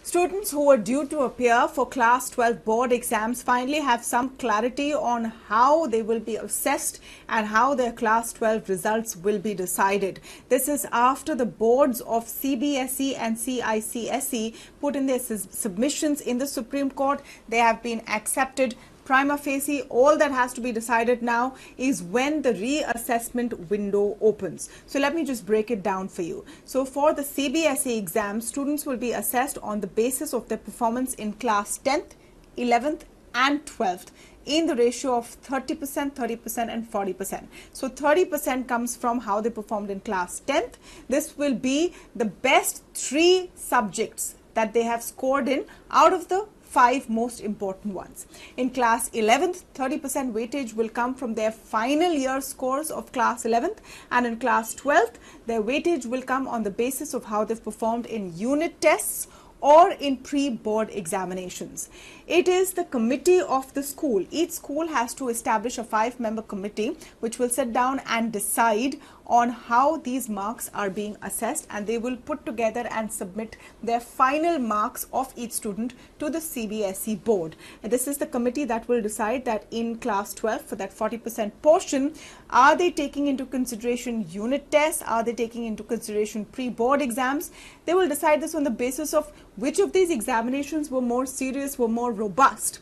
Students who are due to appear for Class 12 board exams finally have some clarity on how they will be assessed and how their Class 12 results will be decided. This is after the boards of CBSE and CICSE put in their submissions in the Supreme Court. They have been accepted. Prima facie, all that has to be decided now is when the reassessment window opens. So let me just break it down for you. So for the CBSE exam, students will be assessed on the basis of their performance in class 10th, 11th and 12th in the ratio of 30%, 30% and 40%. So 30% comes from how they performed in class 10th. This will be the best 3 subjects that they have scored in out of the 5 most important ones. In class 11th, 30% weightage will come from their final year scores of class 11th, and in class 12th, their weightage will come on the basis of how they've performed in unit tests or in pre-board examinations. It is the committee of the school. Each school has to establish a 5-member committee which will sit down and decide on how these marks are being assessed, and they will put together and submit their final marks of each student to the CBSE board. And this is the committee that will decide that in class 12, for that 40% portion, are they taking into consideration unit tests? Are they taking into consideration pre-board exams? They will decide this on the basis of which of these examinations were more serious, were more robust.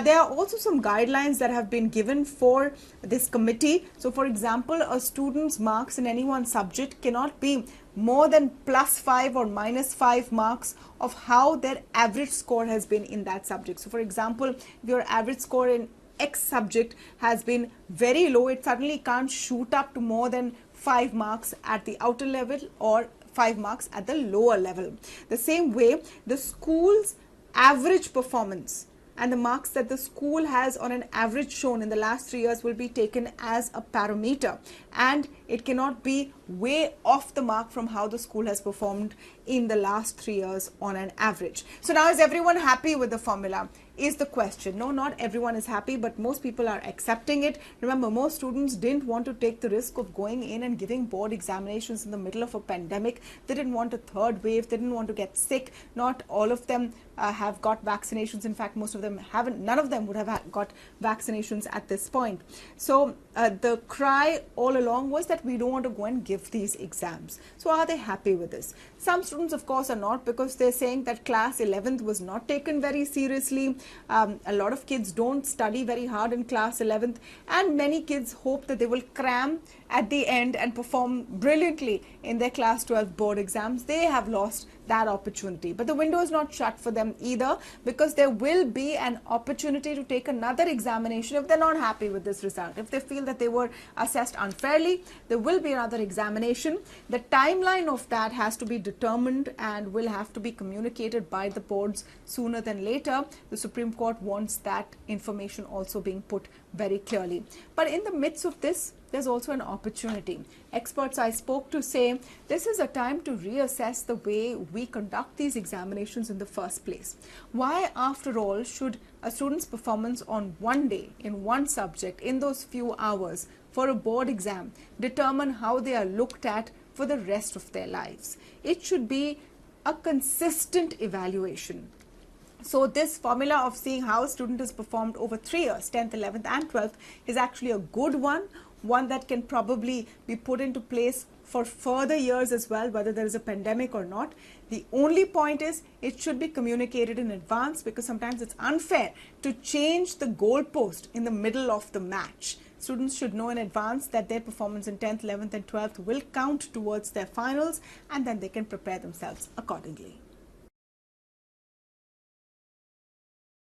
There are also some guidelines that have been given for this committee. So for example, a student's marks in any one subject cannot be more than +5 or -5 marks of how their average score has been in that subject. So for example, if your average score in X subject has been very low, it suddenly can't shoot up to more than 5 marks at the outer level or 5 marks at the lower level. The same way, the school's average performance and the marks that the school has on an average shown in the last 3 years will be taken as a parameter, and it cannot be way off the mark from how the school has performed in the last 3 years on an average. So now, is everyone happy with the formula? Is the question. No, not everyone is happy, but most people are accepting it. Remember, most students didn't want to take the risk of going in and giving board examinations in the middle of a pandemic. They didn't want a third wave. They didn't want to get sick. Not all of them have got vaccinations. In fact, most of them haven't. None of them would have got vaccinations at this point. So the cry all along was that we don't want to go and give these exams. So are they happy with this? Some students, of course, are not, because they're saying that class 11th was not taken very seriously. A lot of kids don't study very hard in class 11th, and many kids hope that they will cram at the end and perform brilliantly in their class 12 board exams. They have lost that opportunity, but the window is not shut for them either, because there will be an opportunity to take another examination if they're not happy with this result. If they feel that they were assessed unfairly, there will be another examination. The timeline of that has to be determined and will have to be communicated by the boards sooner than later. The Supreme Court wants that information also being put very clearly. But in the midst of this, there's also an opportunity. Experts I spoke to say this is a time to reassess the way we conduct these examinations in the first place. Why, after all, should a student's performance on one day in one subject in those few hours for a board exam determine how they are looked at for the rest of their lives? It should be a consistent evaluation. So this formula of seeing how a student has performed over 3 years, 10th, 11th and 12th, is actually a good one that can probably be put into place for further years as well, whether there is a pandemic or not. The only point is it should be communicated in advance, because sometimes it's unfair to change the goalpost in the middle of the match. Students should know in advance that their performance in 10th, 11th and 12th will count towards their finals, and then they can prepare themselves accordingly.